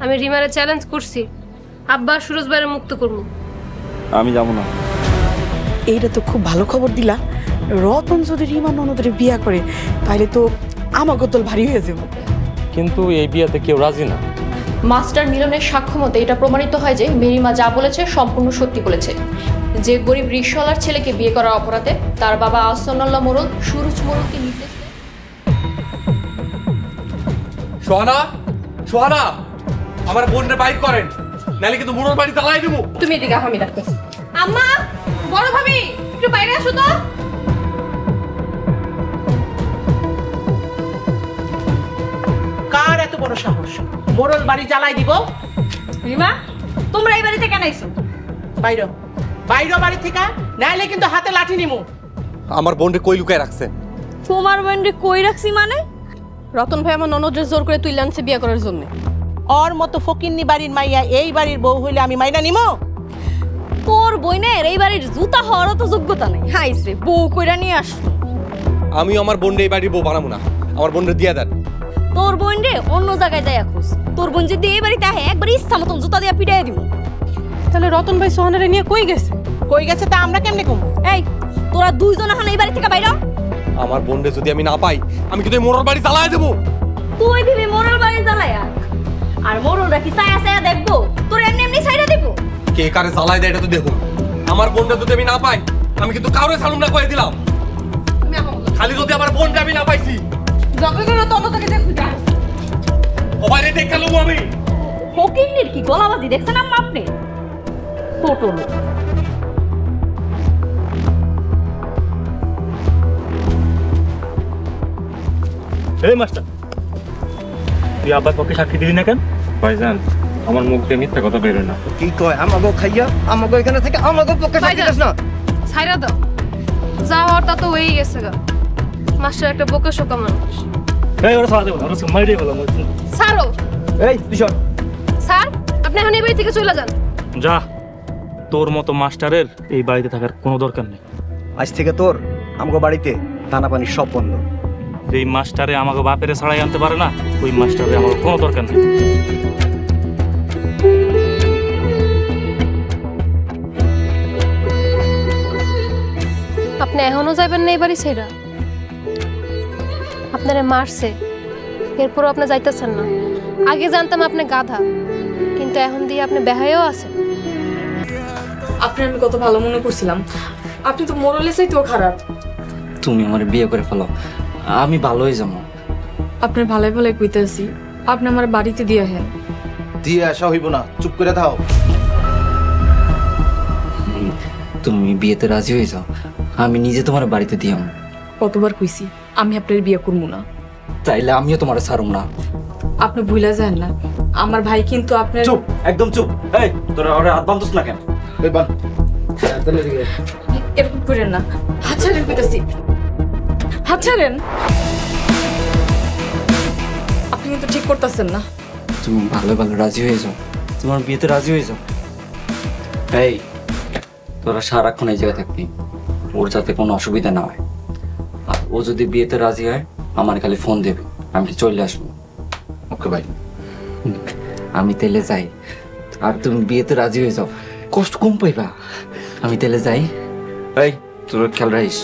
আমি রিমারে চ্যালেঞ্জ করছি, আব্বা সুরজ ভাইয়ের মুক্ত করব। আমি যাব না। এইটা তো খুব ভালো খবর দিলা। রতন যদি রিমা ননদের বিয়া করে তাহলে তো আমাকে দল ভারী হয়ে যাবে। কিন্তু এই বিয়াতে কেউ রাজি না। মাস্টার মিলনের সাক্ষ্য মতে এটা প্রমাণিত হয় যে মেরিমা যা বলেছে সম্পূর্ণ সত্যি বলেছে। যে গরিব রিকশাওয়ালার ছেলেকে বিয়ে করার অপরাধে তার বাবা আহসানুল্লাহ মোড়ল সুরজ মোড়লকে নির্দেশ দেয়। সোহানা, সোহানা, আমার বোনের বাইক করেন, নাহলে কিন্তু মোড়ল বাড়ি জ্বালাই দেবো। তুমি এদিকে আমি ডাকতেছি। আম্মা, বড় ভাবি, একটু বাইরে আসো তো। কার এত বড় সাহস মোড়ল বাড়ি জ্বালাই দিব? রিমা, তোমরা এই বাড়িতে কেন আইছো? বাইরে বাইরে বাড়ি থেকে, নাইলে কিন্তু হাতে লাঠি নিমু। আমার বোনরে কই লুকায় রাখছেন? তোমার বোনরে কই রাখছি মানে? রতন ভাই আমার ননদের জোর করে তুই লানছে বিয়ে করার জন্য। ওর মতো ফকিন্নি বাড়ির মাইয়া এই বাড়ির বউ হইলে আমি মাইনা নিমু? তোর বইনের এই বাড়ির জুতা হওয়ারও তো যোগ্যতা নেই। হাইছে বউ কইরা নিয়ে আসছো। আমি আমার বোনরে এই বাড়ির বউ বানাবো না, আমার বোনরে দিয়ে দেন। তোর বোন রে অন্য জায়গায় যায় খোঁজ। তোর বোন যদি এই বাড়িতে আহে একবার ইচ্ছা মতন জুতা দিয়ে পিটাই দিব। তাহলে রতন ভাই সোহানারে নিয়ে কই গেছে? কই গেছে তা আমরা কেমনে কমু? এই তোরা দুইজন এখন এই বাড়ি থেকে বাইরে হ। আমার বোনরে যদি আমি না পাই, আমি কিন্তু এই মোড়ল বাড়ি জ্বালাই দেবো। তুই দিবি মোড়ল বাড়ি জ্বালায়া, আর মোড়লরা কি ছায়া ছায়া দেখবো? তোর এমনি এমনি ছাইরা দিব? কে কারে জ্বালাই দেয় এটা তো দেখুন। আমার বোনটা যদি আমি না পাই, আমি কিন্তু কাউরে সালুম না কয়ে দিলাম। খালি যদি আমার বোনটা আমি না পাইছি, যখন করে তত থেকে দেখবি যা। ও বাইরে দেখে লবো আমি। ফকিন্নির কি গলাবাজি দেখছেন আম্মা আপনি? ছোট লোক। এই মাস্টার, তুই আব্বার পক্ষে সাক্ষী দিলি না কেন? ভাইজান, আমার মুখ দিয়ে মিথ্যা কথা বেরোয় না। কি কয় আমাগো খাইয়া আমাগো এখানে থেকে আমাগো পক্ষে সাক্ষী দিস না। ছাইরা দাও, যা হওয়ার তা তো হয়েই গেছে গা। মাস্টার একটা বোকা শোকা মানুষ। এই ওরা সারা দেবো, ওরা মাইরে বলো। ছাড়ো। এই তুই সর। স্যার, আপনি এখন এই বাড়ি থেকে চলে যান। যা, তোর মতো মাস্টারের এই বাড়িতে থাকার কোনো দরকার নেই। আজ থেকে তোর আমাগো বাড়িতে দানা পানি সব বন্ধ। এই মাস্টারে আমাকে বাপেরে ছাড়াই আনতে পারে না, ওই মাস্টারে আমার কোনো দরকার নেই। আপনি এখনো যাবেন না এই বাড়ি ছেড়া? আপনারে মারছে, এরপরও আপনি যাইতেছেন না। আগে জানতাম আপনি গাধা, কিন্তু এখন দিয়ে আপনি বেহায়ও আছেন। আপনি আমি কত ভালো মনে করছিলাম, আপনি তো মোড়লে চাইতেও খারাপ। তুমি আমার বিয়ে করে ফেলো, আমি ভালো হয়ে যাবো। আপনার ভালোই ভালোই কইতেছি, আপনি আমার বাড়িতে দিয়ে হেন। দিয়ে আসা হইব না, চুপ করে থাও। তুমি বিয়েতে রাজি হয়ে যাও, আমি নিজে তোমার বাড়িতে দিয়াম। কতবার কইছি আমি আপনার বিয়ে করবো না। চাইলে আমিও তোমার ছাড়ুম না। আপনি ভুলে যান না, আমার ভাই কিন্তু আপনার। চুপ, একদম চুপ। এই তোরা ওরে হাত বাঁধছিস না কেন? এই বান তাহলে দিকে এরকম করেন না, হাত ছাড়েন কইতাছি, হাত ছাড়েন। আপনি কিন্তু ঠিক করতেছেন না। তুমি ভালো ভালো রাজি হয়ে যাও, তোমার বিয়েতে রাজি হয়ে যাও। এই তোরা সারাক্ষণ এই জায়গায় থাকবি, ওর যাতে কোনো অসুবিধা না হয়। আর ও যদি বিয়েতে রাজি হয় আমার খালি ফোন দেবে, আমি চলে আসবো। ওকে ভাই। আমি তেলে যাই, আর তুমি বিয়েতে রাজি হয়ে যাও, কষ্ট কম পাইবা। আমি তেলে যাই। এই তোর খেয়াল রাখিস।